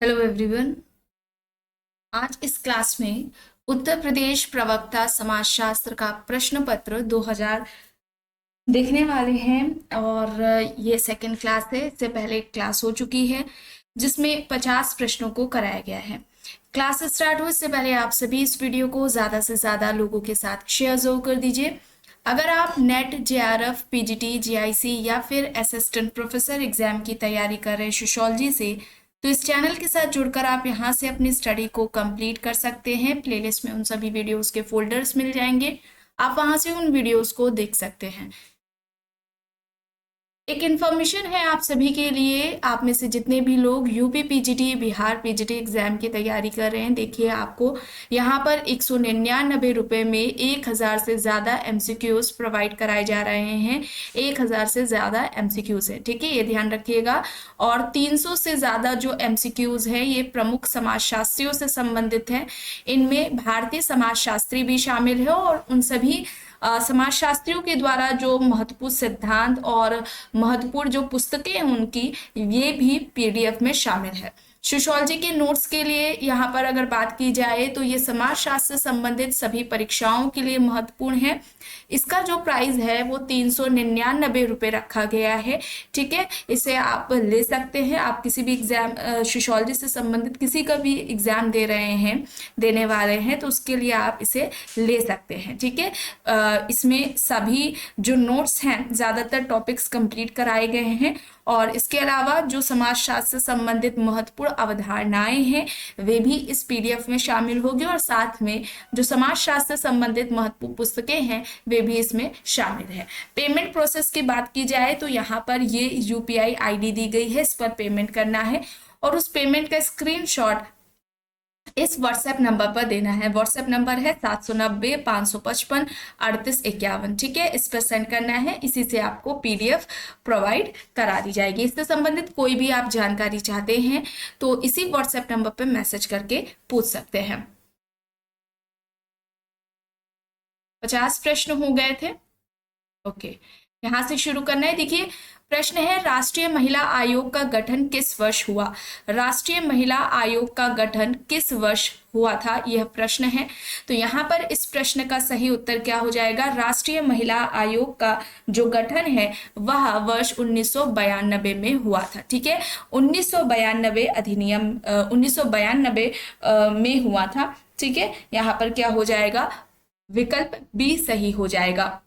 Hello everyone. आज इस class में उत्तर प्रदेश प्रवक्ता समाजशास्त्र का प्रश्न पत्र 2000 देखने वाले हैं। और ये सेकंड क्लास है। इससे पहले एक क्लास हो चुकी है जिसमें 50 प्रश्नों को कराया गया है। क्लास स्टार्ट हो इससे पहले आप सभी इस वीडियो को ज़्यादा से ज़्यादा लोगों के साथ शेयर जरूर कर दीजिए। अगर आप नेट, जेआरएफ, पीजीटी, जीआईसी या फिर असिस्टेंट प्रोफेसर एग्जाम की तैयारी कर रहे हैं सोशियोलॉजी से, तो इस चैनल के साथ जुड़कर आप यहाँ से अपनी स्टडी को कंप्लीट कर सकते हैं। प्लेलिस्ट में उन सभी वीडियोस के फोल्डर्स मिल जाएंगे, आप वहाँ से उन वीडियोस को देख सकते हैं। एक इन्फॉर्मेशन है आप सभी के लिए, आप में से जितने भी लोग UP PGT, Bihar PGT exam की तैयारी कर रहे हैं, देखिए आपको यहाँ पर 199 रुपये में 1000 से ज़्यादा एमसीक्यूज प्रोवाइड कराए जा रहे हैं। 1000 से ज़्यादा एमसीक्यूज है, ठीक है, ये ध्यान रखिएगा। और 300 से ज़्यादा जो एमसीक्यूज है ये प्रमुख समाजशास्त्रियों से संबंधित है। इनमें भारतीय समाजशास्त्री भी शामिल है और उन सभी समाजशास्त्रियों के द्वारा जो महत्वपूर्ण सिद्धांत और महत्वपूर्ण जो पुस्तकें हैं उनकी, ये भी पीडीएफ में शामिल है। सोशियोलॉजी के नोट्स के लिए यहाँ पर अगर बात की जाए तो ये समाजशास्त्र से संबंधित सभी परीक्षाओं के लिए महत्वपूर्ण है। इसका जो प्राइस है वो 399 रुपये रखा गया है, ठीक है। इसे आप ले सकते हैं। आप किसी भी एग्जाम, सोशियोलॉजी से संबंधित किसी का भी एग्जाम दे रहे हैं, देने वाले हैं, तो उसके लिए आप इसे ले सकते हैं, ठीक है। इसमें सभी जो नोट्स हैं, ज़्यादातर टॉपिक्स कंप्लीट कराए गए हैं और इसके अलावा जो समाजशास्त्र से संबंधित महत्वपूर्ण अवधारणाएं हैं वे भी इस पीडीएफ में शामिल होगी और साथ में जो समाजशास्त्र से संबंधित महत्वपूर्ण पुस्तकें हैं वे भी इसमें शामिल है। पेमेंट प्रोसेस की बात की जाए तो यहाँ पर ये यूपीआई आईडी दी गई है, इस पर पेमेंट करना है और उस पेमेंट का स्क्रीनशॉट इस व्हाट्सएप नंबर पर देना है। व्हाट्सएप नंबर है 790-555-3851, ठीक है। इस पर सेंड करना है, इसी से आपको पीडीएफ प्रोवाइड करा दी जाएगी। इससे संबंधित कोई भी आप जानकारी चाहते हैं तो इसी व्हाट्सएप नंबर पर मैसेज करके पूछ सकते हैं। 50 प्रश्न हो गए थे, ओके। यहां से शुरू करना है। देखिए प्रश्न है, राष्ट्रीय महिला आयोग का गठन किस वर्ष हुआ? राष्ट्रीय महिला आयोग का गठन किस वर्ष हुआ था, यह प्रश्न है। तो यहाँ पर इस प्रश्न का सही उत्तर क्या हो जाएगा? राष्ट्रीय महिला आयोग का जो गठन है वह वर्ष 1992 में हुआ था, ठीक है। 1992 अधिनियम 1992 में हुआ था, ठीक है। यहाँ पर क्या हो जाएगा? विकल्प बी सही हो जाएगा।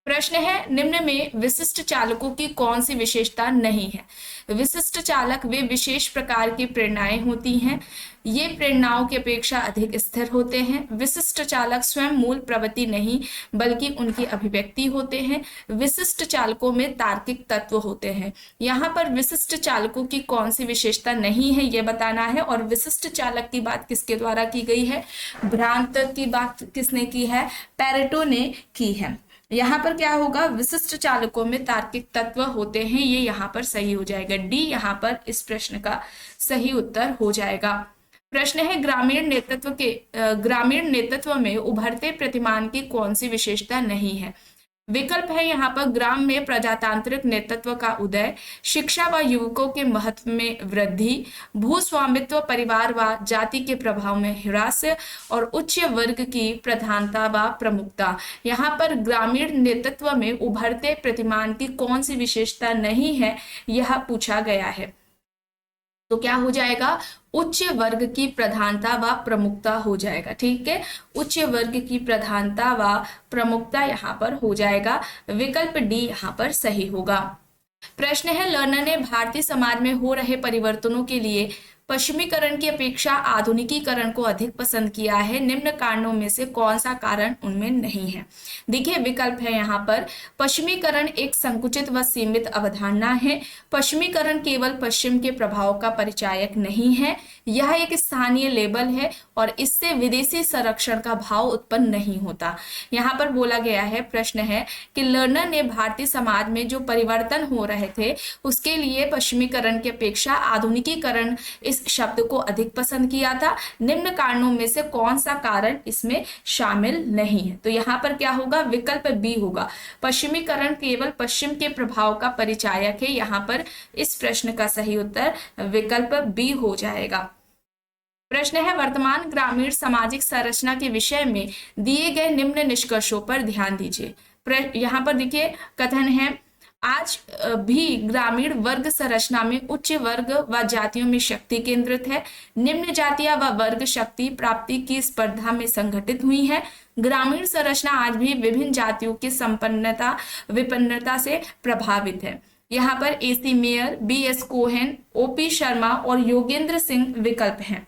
प्रश्न है, निम्न में विशिष्ट चालकों की कौन सी विशेषता नहीं है? विशिष्ट चालक वे विशेष प्रकार की प्रेरणाएं होती हैं, ये प्रेरणाओं की अपेक्षा अधिक स्थिर होते हैं। विशिष्ट चालक स्वयं मूल प्रवृत्ति नहीं बल्कि उनकी अभिव्यक्ति होते हैं। विशिष्ट चालकों में तार्किक तत्व होते हैं। यहाँ पर विशिष्ट चालकों की कौन सी विशेषता नहीं है ये बताना है। और विशिष्ट चालक की बात किसके द्वारा की गई है? भ्रांत की बात किसने की है? पेरेटो ने की है। यहाँ पर क्या होगा? विशिष्ट चालकों में तार्किक तत्व होते हैं, ये यहाँ पर सही हो जाएगा। डी यहाँ पर इस प्रश्न का सही उत्तर हो जाएगा। प्रश्न है, ग्रामीण नेतृत्व में उभरते प्रतिमान की कौन सी विशेषता नहीं है? विकल्प है यहाँ पर ग्राम में प्रजातांत्रिक नेतृत्व का उदय, शिक्षा व युवकों के महत्व में वृद्धि, भूस्वामित्व, परिवार व जाति के प्रभाव में ह्रास और उच्च वर्ग की प्रधानता व प्रमुखता। यहाँ पर ग्रामीण नेतृत्व में उभरते प्रतिमान की कौन सी विशेषता नहीं है यह पूछा गया है। तो क्या हो जाएगा? उच्च वर्ग की प्रधानता व प्रमुखता हो जाएगा, ठीक है। उच्च वर्ग की प्रधानता व प्रमुखता यहाँ पर हो जाएगा। विकल्प डी यहाँ पर सही होगा। प्रश्न है, लर्नर ने भारतीय समाज में हो रहे परिवर्तनों के लिए पश्चिमीकरण की अपेक्षा आधुनिकीकरण को अधिक पसंद किया है, निम्न कारणों में से कौन सा कारण उनमें नहीं है? देखिए विकल्प है यहाँ पर, पश्चिमीकरण एक संकुचित व सीमित अवधारणा है। पश्चिमीकरण केवल पश्चिम के प्रभाव का परिचायक नहीं है, यह एक स्थानीय लेबल है और इससे विदेशी संरक्षण का भाव उत्पन्न नहीं होता। यहाँ पर बोला गया है, प्रश्न है कि लर्नर ने भारतीय समाज में जो परिवर्तन हो रहे थे उसके लिए पश्चिमीकरण की अपेक्षा आधुनिकीकरण इस शब्द को अधिक पसंद किया था? निम्न कारणों में से कौन सा कारण इसमें शामिल नहीं है? तो यहाँ पर क्या होगा? विकल्प बी होगा। पश्चिमीकरण केवल पश्चिम के प्रभाव का परिचायक है। यहाँ पर इस प्रश्न का सही उत्तर विकल्प बी हो जाएगा। प्रश्न है, वर्तमान ग्रामीण सामाजिक संरचना के विषय में दिए गए निम्न निष्कर्षों पर ध्यान दीजिए। यहाँ पर देखिए कथन है, आज भी ग्रामीण वर्ग संरचना में उच्च वर्ग व जातियों में शक्ति केंद्रित है। निम्न जातियां व वर्ग शक्ति प्राप्ति की स्पर्धा में संगठित हुई है। ग्रामीण संरचना आज भी विभिन्न जातियों की संपन्नता विपन्नता से प्रभावित है। यहाँ पर A C Mayer, B S Cohen, O P Sharma और योगेंद्र सिंह विकल्प हैं।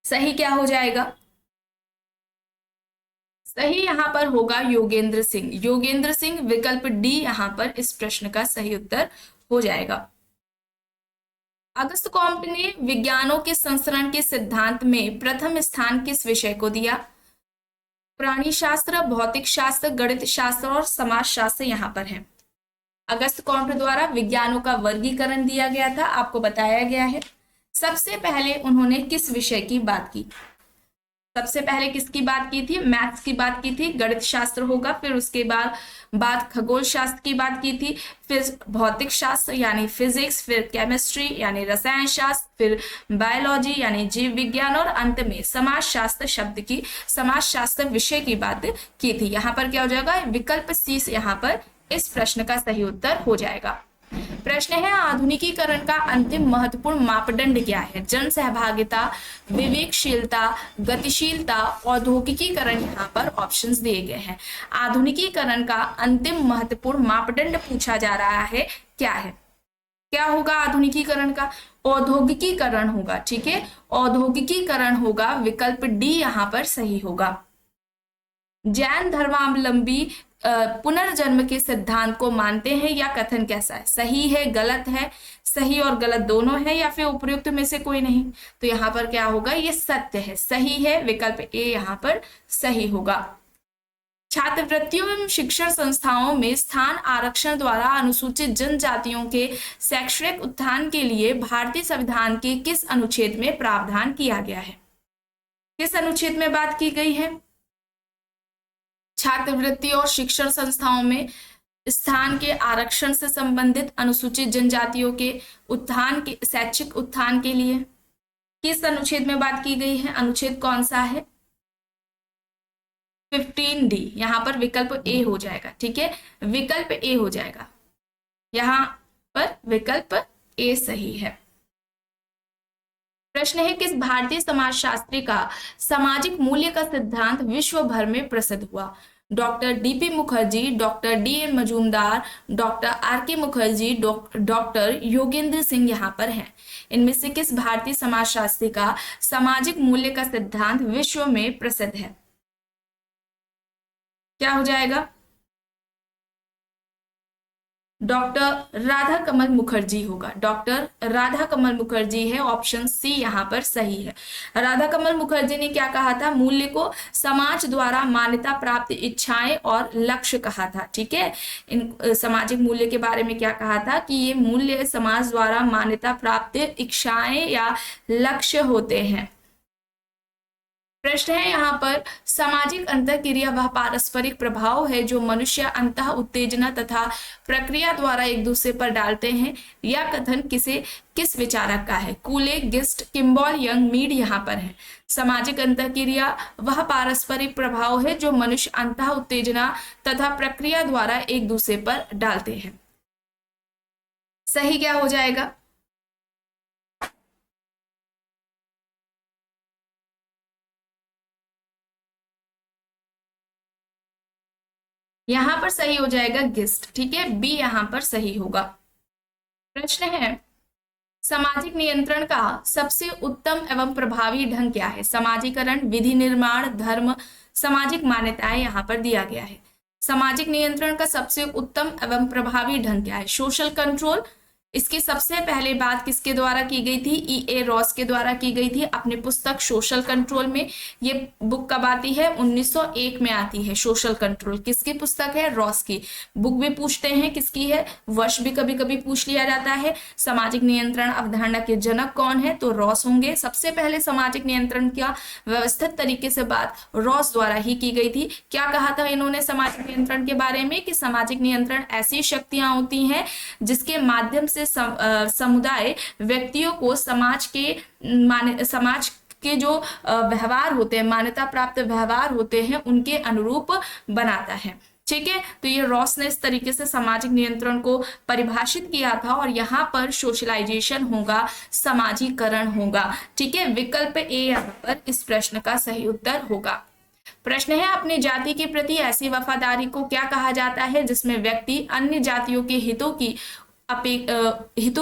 सही क्या हो जाएगा? सही यहाँ पर होगा योगेंद्र सिंह। योगेंद्र सिंह विकल्प डी यहाँ पर इस प्रश्न का सही उत्तर हो जाएगा। अगस्त कॉम्ट ने विज्ञानों के संसरण के सिद्धांत में प्रथम स्थान किस विषय को दिया? प्राणी शास्त्र, भौतिक शास्त्र, गणित शास्त्र और समाज शास्त्र यहाँ पर है। अगस्त कॉम्ट द्वारा विज्ञानों का वर्गीकरण दिया गया था, आपको बताया गया है। सबसे पहले उन्होंने किस विषय की बात की? सबसे पहले किसकी बात की थी? मैथ्स की बात की थी। गणित शास्त्र होगा, फिर उसके बाद खगोल शास्त्र की बात की थी, फिर भौतिक शास्त्र यानी फिजिक्स, फिर केमिस्ट्री यानी रसायन शास्त्र, फिर बायोलॉजी यानी जीव विज्ञान और अंत में समाज शास्त्र विषय की बात की थी। यहाँ पर क्या हो जाएगा? विकल्प सी यहाँ पर इस प्रश्न का सही उत्तर हो जाएगा। प्रश्न है, आधुनिकीकरण का अंतिम महत्वपूर्ण मापदंड क्या है? जन सहभागिता, विवेकशीलता, गतिशीलता, औद्योगिकीकरण। यहाँ पर ऑप्शंस दिए गए हैं। आधुनिकीकरण का अंतिम महत्वपूर्ण मापदंड पूछा जा रहा है, क्या है? क्या होगा आधुनिकीकरण का? औद्योगिकीकरण होगा। ठीक है, औद्योगिकीकरण होगा। विकल्प डी यहाँ पर सही होगा। जैन धर्मावलंबी पुनर्जन्म के सिद्धांत को मानते हैं या कथन कैसा है? सही है, गलत है, सही और गलत दोनों है, या फिर उपयुक्त में से कोई नहीं? तो यहाँ पर क्या होगा? ये सत्य है, सही है। विकल्प ए यहाँ पर सही होगा। छात्रवृत्तियों एवं शिक्षण संस्थाओं में स्थान आरक्षण द्वारा अनुसूचित जनजातियों के शैक्षणिक उत्थान के लिए भारतीय संविधान के किस अनुच्छेद में प्रावधान किया गया है? किस अनुच्छेद में बात की गई है? छात्रवृत्ति और शिक्षण संस्थाओं में स्थान के आरक्षण से संबंधित अनुसूचित जनजातियों के उत्थान के शैक्षिक उत्थान के लिए किस अनुच्छेद में बात की गई है? अनुच्छेद कौन सा है? 15D। यहाँ पर विकल्प ए हो जाएगा। ठीक है, विकल्प ए हो जाएगा। यहाँ पर विकल्प ए सही है। प्रश्न है, किस भारतीय समाजशास्त्री का सामाजिक मूल्य का सिद्धांत विश्व भर में प्रसिद्ध हुआ? Doctor D P Mukherjee, doctor D N Majumdar, doctor R K Mukherjee, doctor Yogendra Singh यहाँ पर हैं। इनमें से किस भारतीय समाजशास्त्री का सामाजिक मूल्य का सिद्धांत विश्व में प्रसिद्ध है? क्या हो जाएगा? डॉक्टर राधा कमल मुखर्जी होगा। डॉक्टर राधा कमल मुखर्जी है। ऑप्शन सी यहाँ पर सही है। राधा कमल मुखर्जी ने क्या कहा था? मूल्य को समाज द्वारा मान्यता प्राप्त इच्छाएं और लक्ष्य कहा था। ठीक है, इन सामाजिक मूल्य के बारे में क्या कहा था कि ये मूल्य समाज द्वारा मान्यता प्राप्त इच्छाएं या लक्ष्य होते हैं। प्रश्न है यहाँ पर, सामाजिक अंतःक्रिया वह पारस्परिक प्रभाव है जो मनुष्य अंतः उत्तेजना तथा प्रक्रिया द्वारा एक दूसरे पर डालते हैं। यह कथन किस विचारक का है? कूले, गिस्ट, किम्बॉल, यंग, मीड यहाँ पर है। सामाजिक अंतःक्रिया वह पारस्परिक प्रभाव है जो मनुष्य अंतः उत्तेजना तथा प्रक्रिया द्वारा एक दूसरे पर डालते हैं। सही क्या हो जाएगा? यहां पर सही हो जाएगा गिस्ट। ठीक है, बी यहां पर सही होगा। प्रश्न है, सामाजिक नियंत्रण का सबसे उत्तम एवं प्रभावी ढंग क्या है? समाजीकरण, विधि निर्माण, धर्म, सामाजिक मान्यताएं यहाँ पर दिया गया है। सामाजिक नियंत्रण का सबसे उत्तम एवं प्रभावी ढंग क्या है? सोशल कंट्रोल, इसकी सबसे पहले बात किसके द्वारा की गई थी? E.A. रॉस के द्वारा की गई थी अपनी पुस्तक सोशल कंट्रोल में। ये बुक कब आती है? 1901 में आती है। सोशल कंट्रोल किसकी पुस्तक है? रॉस की। बुक भी पूछते हैं किसकी है, वर्ष भी कभी कभी पूछ लिया जाता है। सामाजिक नियंत्रण अवधारणा के जनक कौन है? तो रॉस होंगे। सबसे पहले सामाजिक नियंत्रण का व्यवस्थित तरीके से बात रॉस द्वारा ही की गई थी। क्या कहा था इन्होंने सामाजिक नियंत्रण के बारे में? कि सामाजिक नियंत्रण ऐसी शक्तियां होती हैं जिसके माध्यम से समुदाय व्यक्तियों को समाज के जो व्यवहार होते हैं, मान्यता प्राप्त व्यवहार होते हैं, उनके अनुरूप बनाता है। ठीक है, तो ये रॉस ने इस तरीके से सामाजिक नियंत्रण को परिभाषित किया था। और यहाँ पर सोशलाइजेशन होगा, समाजीकरण होगा। ठीक है, विकल्प ए यहाँ पर इस प्रश्न का सही उत्तर होगा। प्रश्न है, अपनी जाति के प्रति ऐसी वफादारी को क्या कहा जाता है जिसमें व्यक्ति अन्य जातियों के हितों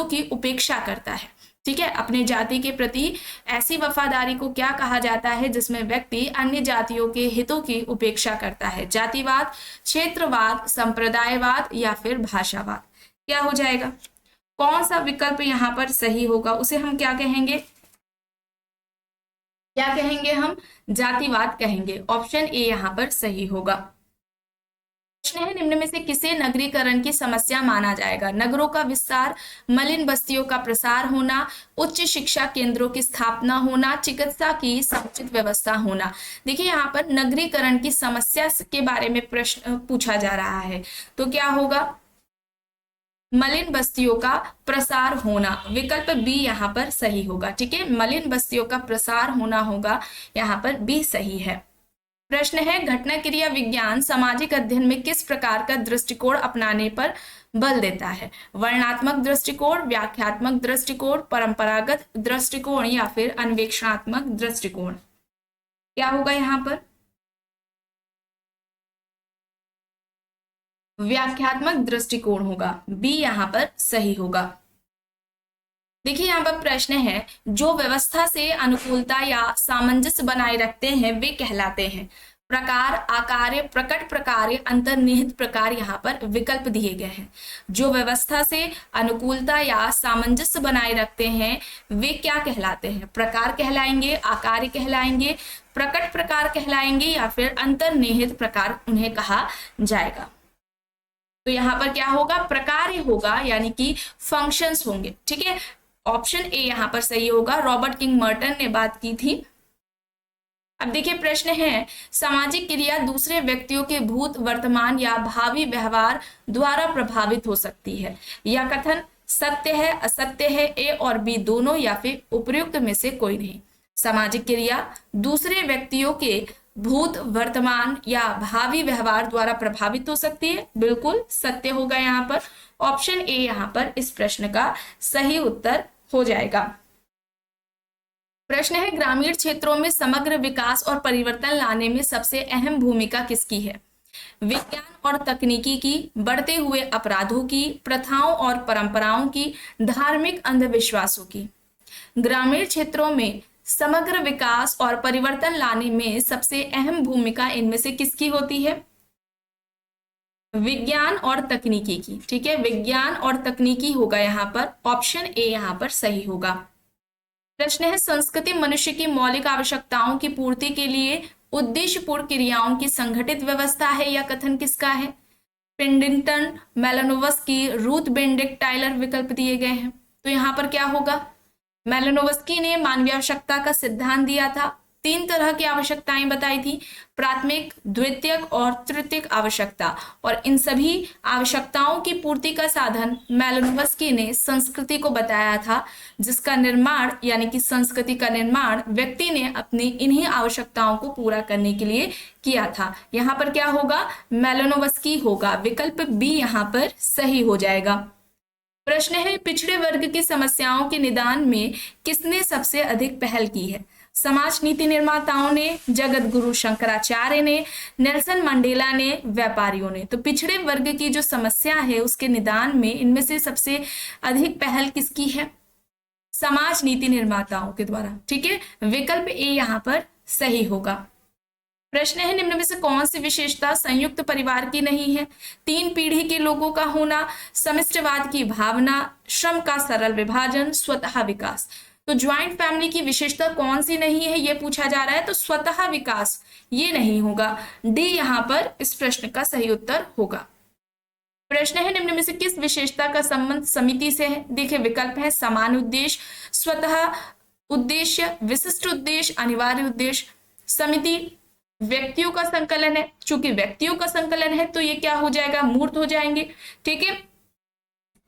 की उपेक्षा करता है? ठीक है, अपने जाति के प्रति ऐसी वफादारी को क्या कहा जाता है जिसमें व्यक्ति अन्य जातियों के हितों की उपेक्षा करता है? जातिवाद, क्षेत्रवाद, संप्रदायवाद या फिर भाषावाद? क्या हो जाएगा? कौन सा विकल्प यहाँ पर सही होगा? उसे हम क्या कहेंगे? क्या कहेंगे हम? जातिवाद कहेंगे। ऑप्शन ए यहाँ पर सही होगा। प्रश्न है, निम्न में से किसे नगरीकरण की समस्या माना जाएगा? नगरों का विस्तार, मलिन बस्तियों का प्रसार होना, उच्च शिक्षा केंद्रों की स्थापना होना, चिकित्सा की समुचित व्यवस्था होना। देखिए यहाँ पर नगरीकरण की समस्या के बारे में प्रश्न पूछा जा रहा है, तो क्या होगा? मलिन बस्तियों का प्रसार होना। विकल्प बी यहाँ पर सही होगा। ठीक है, मलिन बस्तियों का प्रसार होना होगा, यहाँ पर बी सही है। प्रश्न है, घटना क्रिया विज्ञान सामाजिक अध्ययन में किस प्रकार का दृष्टिकोण अपनाने पर बल देता है? वर्णनात्मक दृष्टिकोण, व्याख्यात्मक दृष्टिकोण, परंपरागत दृष्टिकोण या फिर अन्वेषणात्मक दृष्टिकोण? क्या होगा यहाँ पर? व्याख्यात्मक दृष्टिकोण होगा। बी यहाँ पर सही होगा। देखिए यहाँ पर प्रश्न है, जो व्यवस्था से अनुकूलता या सामंजस्य बनाए रखते हैं वे कहलाते हैं। प्रकार, आकार्य, प्रकट प्रकार्य, अंतर्निहित प्रकार यहाँ पर विकल्प दिए गए हैं। जो व्यवस्था से अनुकूलता या सामंजस्य बनाए रखते हैं वे क्या कहलाते हैं? प्रकार कहलाएंगे, आकार्य कहलाएंगे, प्रकट प्रकार कहलाएंगे या फिर अंतर्निहित प्रकार उन्हें कहा जाएगा? तो यहाँ पर क्या होगा? प्रकार होगा, यानी कि फंक्शंस होंगे। ठीक है, ऑप्शन ए यहाँ पर सही होगा। रॉबर्ट किंग मर्टन ने बात की थी। अब देखिए प्रश्न है, सामाजिक क्रिया दूसरे व्यक्तियों के भूत, वर्तमान या भावी व्यवहार द्वारा प्रभावित हो सकती है। यह कथन सत्य है, असत्य है, ए और बी दोनों या फिर उपयुक्त में से कोई नहीं? सामाजिक क्रिया दूसरे व्यक्तियों के भूत, वर्तमान या भावी व्यवहार द्वारा प्रभावित हो सकती है, बिल्कुल सत्य होगा यहाँ पर। ऑप्शन ए यहाँ पर इस प्रश्न का सही उत्तर हो जाएगा। प्रश्न है, ग्रामीण क्षेत्रों में समग्र विकास और परिवर्तन लाने में सबसे अहम भूमिका किसकी है? विज्ञान और तकनीकी की, बढ़ते हुए अपराधों की, प्रथाओं और परंपराओं की, धार्मिक अंधविश्वासों की? ग्रामीण क्षेत्रों में समग्र विकास और परिवर्तन लाने में सबसे अहम भूमिका इनमें से किसकी होती है? विज्ञान और तकनीकी की। ठीक है, विज्ञान और तकनीकी होगा यहाँ पर। ऑप्शन ए यहाँ पर सही होगा। प्रश्न है, संस्कृति मनुष्य की मौलिक आवश्यकताओं की पूर्ति के लिए उद्देश्यपूर्ण क्रियाओं की संगठित व्यवस्था है। यह कथन किसका है? पिंडिंगटन, मेलानोव्स्की, रूथ बेनेडिक्ट टायलर विकल्प दिए गए हैं। तो यहाँ पर क्या होगा? मेलानोव्स्की ने मानवीय आवश्यकता का सिद्धांत दिया था। 3 तरह की आवश्यकताएं बताई थी, प्राथमिक, द्वितीयक और तृतीयक आवश्यकता। और इन सभी आवश्यकताओं की पूर्ति का साधन मेलानोव्स्की ने संस्कृति को बताया था, जिसका निर्माण यानी कि संस्कृति का निर्माण व्यक्ति ने अपनी इन्हीं आवश्यकताओं को पूरा करने के लिए किया था। यहाँ पर क्या होगा? मेलानोव्स्की होगा। विकल्प बी यहाँ पर सही हो जाएगा। प्रश्न है, पिछड़े वर्ग की समस्याओं के निदान में किसने सबसे अधिक पहल की है? समाज नीति निर्माताओं ने, जगत गुरु शंकराचार्य ने, नेल्सन मंडेला ने, व्यापारियों ने? तो पिछड़े वर्ग की जो समस्या है उसके निदान में इनमें से सबसे अधिक पहल किसकी है? समाज नीति निर्माताओं के द्वारा। ठीक है, विकल्प ए यहाँ पर सही होगा। प्रश्न है निम्न में से कौन सी विशेषता संयुक्त परिवार की नहीं है? 3 पीढ़ी के लोगों का होना, समिष्टवाद की भावना, श्रम का सरल विभाजन, स्वतः विकास। तो ज्वाइंट फैमिली की विशेषता कौन सी नहीं है ये पूछा जा रहा है, तो स्वतः विकास ये नहीं होगा। डी यहाँ पर इस प्रश्न का सही उत्तर होगा। प्रश्न है निम्न में से किस विशेषता का संबंध समिति से है? देखिए विकल्प है समान उद्देश्य, स्वतः उद्देश्य, विशिष्ट उद्देश्य, अनिवार्य उद्देश्य। समिति व्यक्तियों का संकलन है, चूंकि व्यक्तियों का संकलन है तो ये क्या हो जाएगा, मूर्त हो जाएंगे। ठीक है,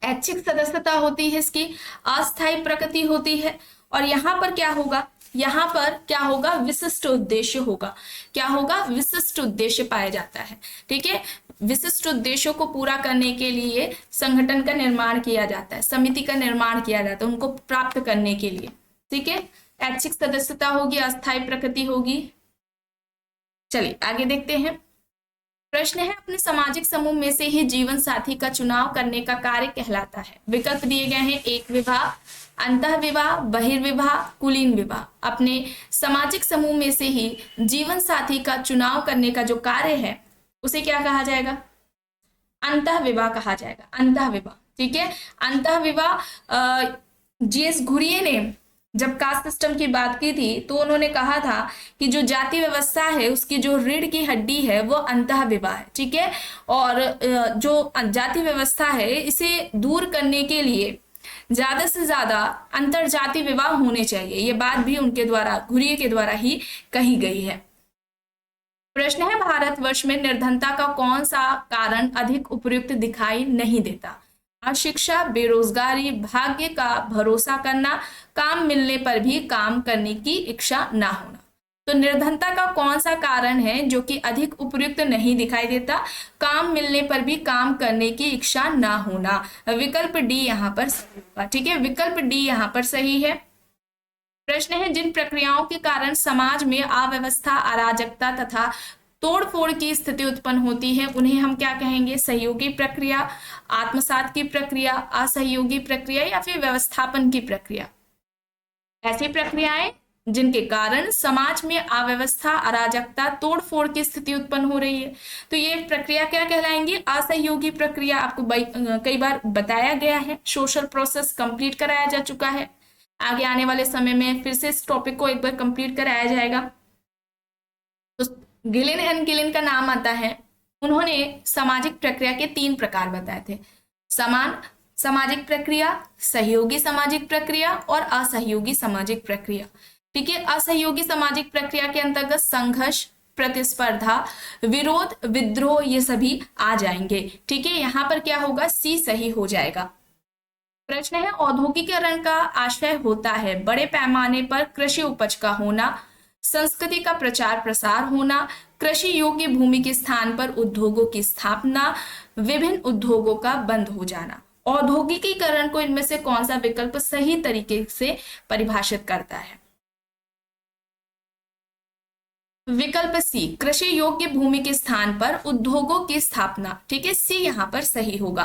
ऐच्छिक सदस्यता होती है इसकी, अस्थायी प्रकृति होती है। और यहाँ पर क्या होगा, यहाँ पर क्या होगा, विशिष्ट उद्देश्य होगा। क्या होगा, विशिष्ट उद्देश्य पाया जाता है। ठीक है, विशिष्ट उद्देश्यों को पूरा करने के लिए संगठन का निर्माण किया जाता है, समिति का निर्माण किया जाता है उनको प्राप्त करने के लिए। ठीक है, ऐच्छिक सदस्यता होगी, अस्थायी प्रकृति होगी। चलिए आगे देखते हैं। प्रश्न है अपने सामाजिक समूह में से ही जीवन साथी का चुनाव करने का कार्य कहलाता है। विकल्प दिए गए हैं एक विवाह, अंतः विवाह, बहिर्विवाह, कुलीन विवाह। अपने सामाजिक समूह में से ही जीवन साथी का चुनाव करने का जो कार्य है उसे क्या कहा जाएगा, अंतः विवाह कहा जाएगा, अंतः विवाह। ठीक है, अंतः विवाह जीएस घुरिये ने जब कास्ट सिस्टम की बात की थी तो उन्होंने कहा था कि जो जाति व्यवस्था है उसकी जो रीढ़ की हड्डी है वो अंतः विवाह है। ठीक है, और जो जाति व्यवस्था है इसे दूर करने के लिए ज्यादा से ज्यादा अंतर जाति विवाह होने चाहिए। ये बात भी उनके द्वारा, घुरिये के द्वारा ही कही गई है। प्रश्न है भारतवर्ष में निर्धनता का कौन सा कारण अधिक उपयुक्त दिखाई नहीं देता? अशिक्षा, बेरोजगारी, भाग्य का भरोसा करना, काम मिलने पर भी काम करने की इच्छा ना होना। तो निर्धनता का कौन सा कारण है जो कि अधिक उपयुक्त नहीं दिखाई देता? काम मिलने पर भी काम करने की इच्छा ना होना। विकल्प डी यहाँ पर सही होगा। ठीक है, विकल्प डी यहाँ पर सही है। प्रश्न है जिन प्रक्रियाओं के कारण समाज में अव्यवस्था, अराजकता तथा तोड़फोड़ की स्थिति उत्पन्न होती है उन्हें हम क्या कहेंगे? सहयोगी प्रक्रिया, आत्मसात की प्रक्रिया, असहयोगी प्रक्रिया या फिर व्यवस्थापन की प्रक्रिया। ऐसी प्रक्रियाएं जिनके कारण समाज में अव्यवस्था, अराजकता, तोड़फोड़ की स्थिति उत्पन्न हो रही है, तो ये प्रक्रिया क्या कहलाएंगी? असहयोगी प्रक्रिया। आपको कई बार बताया गया है, सोशल प्रोसेस कंप्लीट कराया जा चुका है। आगे आने वाले समय में फिर से इस टॉपिक को एक बार कंप्लीट कराया जाएगा। तो गिलिन एंड गिलिन का नाम आता है, उन्होंने सामाजिक प्रक्रिया के 3 प्रकार बताए थे। समान सामाजिक प्रक्रिया, सहयोगी सामाजिक प्रक्रिया और असहयोगी सामाजिक प्रक्रिया। ठीक है, असहयोगी सामाजिक प्रक्रिया के अंतर्गत संघर्ष, प्रतिस्पर्धा, विरोध, विद्रोह ये सभी आ जाएंगे। ठीक है, यहाँ पर क्या होगा, सी सही हो जाएगा। प्रश्न है औद्योगिकीकरण का आशय होता है बड़े पैमाने पर कृषि उपज का होना, संस्कृति का प्रचार प्रसार होना, कृषि योग्य भूमि के स्थान पर उद्योगों की स्थापना, विभिन्न उद्योगों का बंद हो जाना। औद्योगिकीकरण को इनमें से कौन सा विकल्प सही तरीके से परिभाषित करता है? विकल्प सी, कृषि योग्य भूमि के स्थान पर उद्योगों की स्थापना। ठीक है, सी यहाँ पर सही होगा।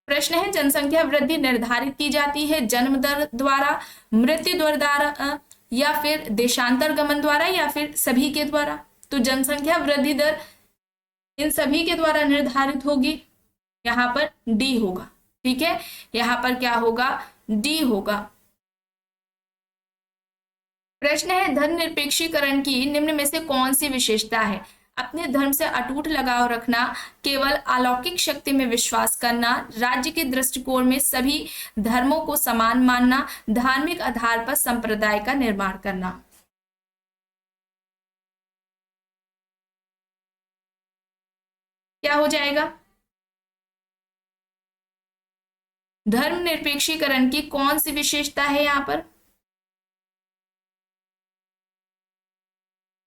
प्रश्न है जनसंख्या वृद्धि निर्धारित की जाती है जन्म दर द्वारा, मृत्यु दर द्वारा या फिर देशांतर गमन द्वारा या फिर सभी के द्वारा? तो जनसंख्या वृद्धि दर इन सभी के द्वारा निर्धारित होगी, यहाँ पर डी होगा। ठीक है, यहाँ पर क्या होगा, डी होगा। प्रश्न है धर्मनिरपेक्षीकरण की निम्न में से कौन सी विशेषता है? अपने धर्म से अटूट लगाव रखना, केवल अलौकिक शक्ति में विश्वास करना, राज्य के दृष्टिकोण में सभी धर्मों को समान मानना, धार्मिक आधार पर संप्रदाय का निर्माण करना। क्या हो जाएगा? धर्मनिरपेक्षीकरण की कौन सी विशेषता है यहाँ पर?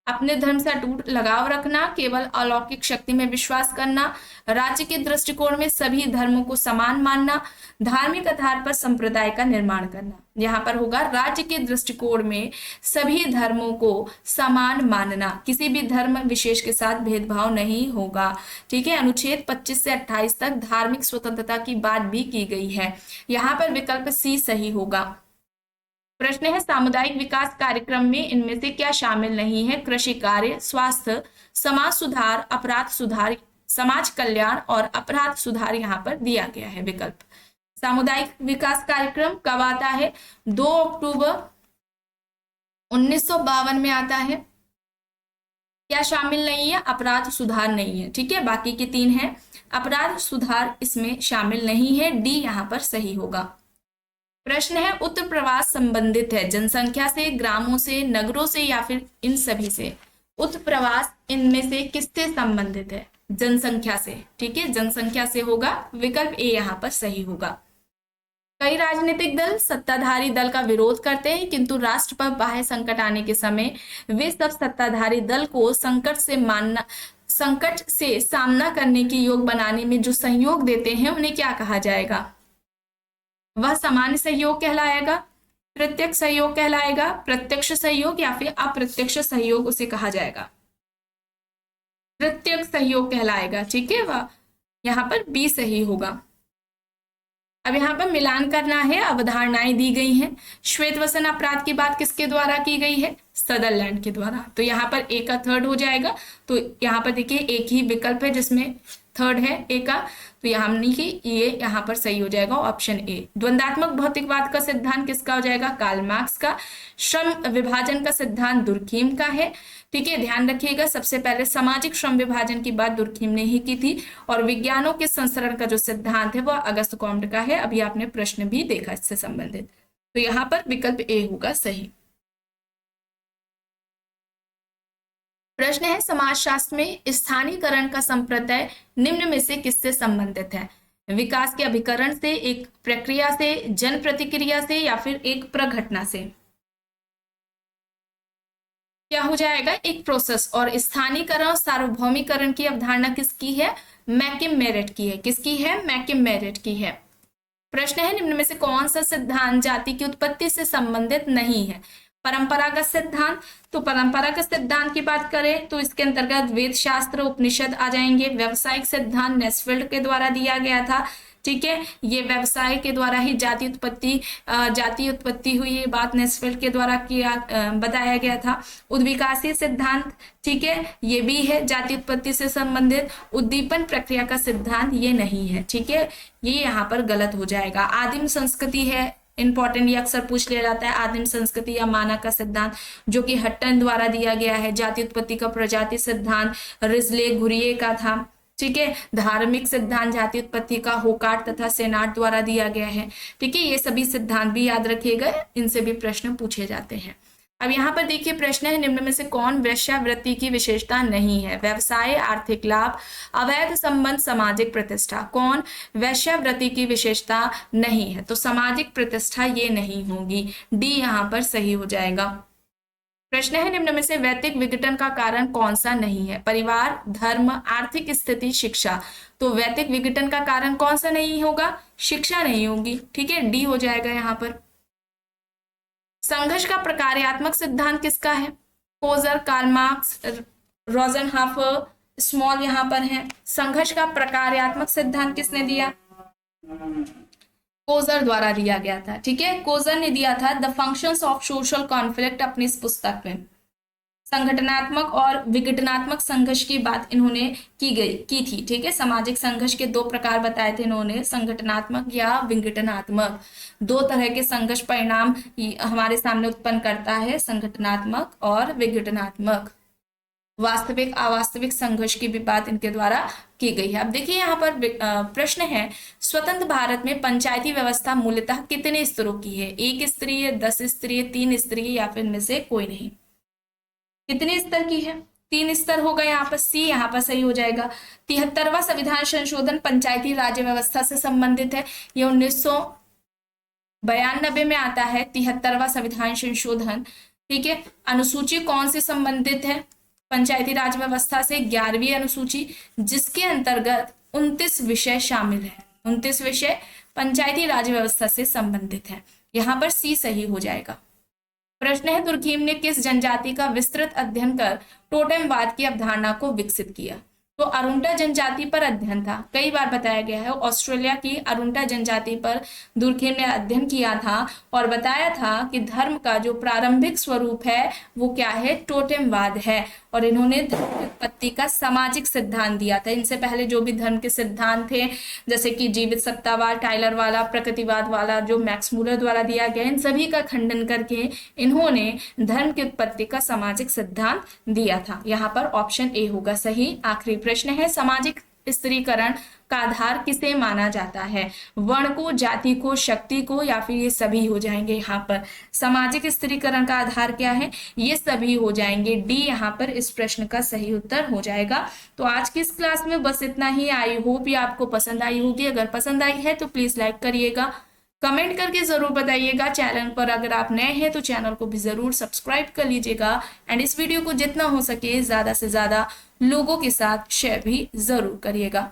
अपने धर्म से अटूट लगाव रखना, केवल अलौकिक शक्ति में विश्वास करना, राज्य के दृष्टिकोण में सभी धर्मों को समान मानना, धार्मिक आधार पर संप्रदाय का निर्माण करना। यहाँ पर होगा राज्य के दृष्टिकोण में सभी धर्मों को समान मानना, किसी भी धर्म विशेष के साथ भेदभाव नहीं होगा। ठीक है, अनुच्छेद 25 से 28 तक धार्मिक स्वतंत्रता की बात भी की गई है। यहाँ पर विकल्प सी सही होगा। प्रश्न है सामुदायिक विकास कार्यक्रम में इनमें से क्या शामिल नहीं है? कृषि कार्य, स्वास्थ्य, समाज सुधार, अपराध सुधार, समाज कल्याण और अपराध सुधार यहाँ पर दिया गया है विकल्प। सामुदायिक विकास कार्यक्रम कब आता है? 2 अक्टूबर 1952 में आता है। क्या शामिल नहीं है? अपराध सुधार नहीं है। ठीक है, बाकी के 3 हैं। अपराध सुधार इसमें शामिल नहीं है, डी यहाँ पर सही होगा। प्रश्न है उत्तर प्रवास संबंधित है जनसंख्या से, ग्रामों से, नगरों से या फिर इन सभी से? उत्तर प्रवास इनमें से किससे संबंधित है? जनसंख्या से। ठीक है, जनसंख्या से होगा, विकल्प ए यहाँ पर सही होगा। कई राजनीतिक दल सत्ताधारी दल का विरोध करते हैं, किंतु राष्ट्र पर बाह्य संकट आने के समय वे सब सत्ताधारी दल को संकट से सामना करने के योग बनाने में जो सहयोग देते हैं उन्हें क्या कहा जाएगा? वह सामान्य सहयोग कहलाएगा, प्रत्यक्ष सहयोग कहलाएगा, प्रत्यक्ष सहयोग या फिर अप्रत्यक्ष सहयोग उसे कहा जाएगा? प्रत्यक्ष सहयोग कहलाएगा। ठीक है, वह यहाँ पर बी सही होगा। अब यहाँ पर मिलान करना है, अवधारणाएं दी गई हैं। श्वेतवसन अपराध की बात किसके द्वारा की गई है? सदरलैंड के द्वारा। तो यहाँ पर ए का थर्ड हो जाएगा। तो यहाँ पर देखिए एक ही विकल्प है जिसमें थर्ड है ए का, तो यहाँ हमने कि ये यहाँ पर सही हो जाएगा ऑप्शन ए। द्वंदात्मक भौतिकवाद का सिद्धांत किसका हो जाएगा? कार्ल मार्क्स का। श्रम विभाजन का सिद्धांत दुर्खीम का है। ठीक है, ध्यान रखिएगा, सबसे पहले सामाजिक श्रम विभाजन की बात दुर्खीम ने ही की थी, और विज्ञानों के संसरण का जो सिद्धांत है वह अगस्त कॉम्ट का है। अभी आपने प्रश्न भी देखा इससे संबंधित, तो यहाँ पर विकल्प ए होगा सही। प्रश्न है समाजशास्त्र में स्थानीयकरण का संप्रत्यय निम्न में से किससे संबंधित है? विकास के अभिकरण से, एक प्रक्रिया से, जन प्रतिक्रिया से या फिर एक प्रघटना से? क्या हो जाएगा? एक प्रोसेस। और स्थानीयकरण और सार्वभौमिकरण की अवधारणा किसकी है? मैकिम मेरिट की है। किसकी है? मैकिम मेरिट की है। प्रश्न है निम्न में से कौन सा सिद्धांत जाति की उत्पत्ति से संबंधित नहीं है? परंपरागत सिद्धांत। तो परंपरागत सिद्धांत की बात करें तो इसके अंतर्गत वेद शास्त्र, उपनिषद आ जाएंगे। व्यावसायिक सिद्धांत नेस्फेल्ड के द्वारा दिया गया था। ठीक है, ये व्यवसाय के द्वारा ही जाति उत्पत्ति हुई, ये बात नेस्फेल्ड के द्वारा बताया गया था। उद्विकासीय सिद्धांत, ठीक है, ये भी है जाति उत्पत्ति से संबंधित। उद्दीपन प्रक्रिया का सिद्धांत ये नहीं है। ठीक है, ये यहाँ पर गलत हो जाएगा। आदिम संस्कृति है, इंपॉर्टेंट, ये अक्सर पूछ लिया जाता है। आदिम संस्कृति या मानक का सिद्धांत जो कि हट्टन द्वारा दिया गया है। जाति उत्पत्ति का प्रजाति सिद्धांत रिजले घुरिये का था। ठीक है, धार्मिक सिद्धांत जाति उत्पत्ति का होकार्ट तथा सेनाट द्वारा दिया गया है। ठीक है, ये सभी सिद्धांत भी याद रखिएगा, इनसे भी प्रश्न पूछे जाते हैं। अब यहाँ पर देखिए प्रश्न है निम्न में से कौन वेश्यावृत्ति की विशेषता नहीं है? व्यवसाय, आर्थिक लाभ, अवैध संबंध, सामाजिक प्रतिष्ठा। कौन वेश्यावृत्ति की विशेषता नहीं है? तो सामाजिक प्रतिष्ठा ये नहीं होगी, डी यहाँ पर सही हो जाएगा। प्रश्न है निम्न में से वैयक्तिक विघटन का कारण कौन सा नहीं है? परिवार, धर्म, आर्थिक स्थिति, शिक्षा। तो वैयक्तिक विघटन का कारण कौन सा नहीं होगा? शिक्षा नहीं होगी। ठीक है, डी हो जाएगा यहाँ पर। संघर्ष का प्रकार्यात्मक सिद्धांत किसका है? कोजर, कार्ल मार्क्स, रोजनहाफर, स्मॉल यहाँ पर है। संघर्ष का प्रकार्यात्मक सिद्धांत किसने दिया? कोजर द्वारा दिया गया था। ठीक है, कोजर ने दिया था the functions of social conflict अपनी इस पुस्तक में। संगठनात्मक और विघटनात्मक संघर्ष की बात इन्होंने की थी। ठीक है, सामाजिक संघर्ष के 2 प्रकार बताए थे इन्होंने, संगठनात्मक या विघटनात्मक। 2 तरह के संघर्ष परिणाम हमारे सामने उत्पन्न करता है, संगठनात्मक और विघटनात्मक। वास्तविक अवास्तविक संघर्ष की भी बात इनके द्वारा की गई है। अब देखिए यहाँ पर प्रश्न है स्वतंत्र भारत में पंचायती व्यवस्था मूलतः कितने स्तरों की है? 1 स्तरीय, 10 स्तरीय, 3 स्तरीय या फिर इनमें से कोई नहीं? कितने स्तर की है? 3 स्तर होगा यहाँ पर, सी यहाँ पर सही हो जाएगा। 73वां संविधान संशोधन पंचायती राज व्यवस्था से संबंधित है। ये 1992 में आता है 73वां संविधान संशोधन। ठीक है, अनुसूची कौन से संबंधित है? पंचायती राज व्यवस्था से 11वीं अनुसूची, जिसके अंतर्गत 29 विषय शामिल है। 29 विषय पंचायती राज व्यवस्था से संबंधित है। यहाँ पर सी सही हो जाएगा। प्रश्न है दुर्खीम ने किस जनजाति का विस्तृत अध्ययन कर टोटेमवाद की अवधारणा को विकसित किया? तो अरुंटा जनजाति पर अध्ययन था, कई बार बताया गया है। ऑस्ट्रेलिया की अरुंटा जनजाति पर दुर्खेम ने अध्ययन किया था और बताया था कि धर्म का जो प्रारंभिक स्वरूप है वो क्या है, टोटेमवाद है। और इन्होंने धर्म की उत्पत्ति का सामाजिक सिद्धांत दिया था। इनसे पहले जो भी धर्म के सिद्धांत थे, जैसे कि जीवित सत्तावाद, टाइलर वाला, प्रकृतिवाद वाला, जो मैक्स मूलर द्वारा दिया गया, इन सभी का खंडन करके इन्होंने धर्म की उत्पत्ति का सामाजिक सिद्धांत दिया था। यहाँ पर ऑप्शन ए होगा सही। आखिरी प्रश्न है, सामाजिक स्त्रीकरण का आधार किसे माना जाता है, वर्ण को, जाति को, शक्ति को, या फिर ये सभी हो जाएंगे। यहाँ पर सामाजिक स्त्रीकरण का आधार क्या है, ये सभी हो जाएंगे। डी यहाँ पर इस प्रश्न का सही उत्तर हो जाएगा। तो आज की इस क्लास में बस इतना ही। आई होप ये आपको पसंद आई होगी। अगर पसंद आई है तो प्लीज लाइक करिएगा, कमेंट करके जरूर बताइएगा। चैनल पर अगर आप नए हैं तो चैनल को भी जरूर सब्सक्राइब कर लीजिएगा एंड इस वीडियो को जितना हो सके ज्यादा से ज्यादा लोगों के साथ शेयर भी जरूर करिएगा।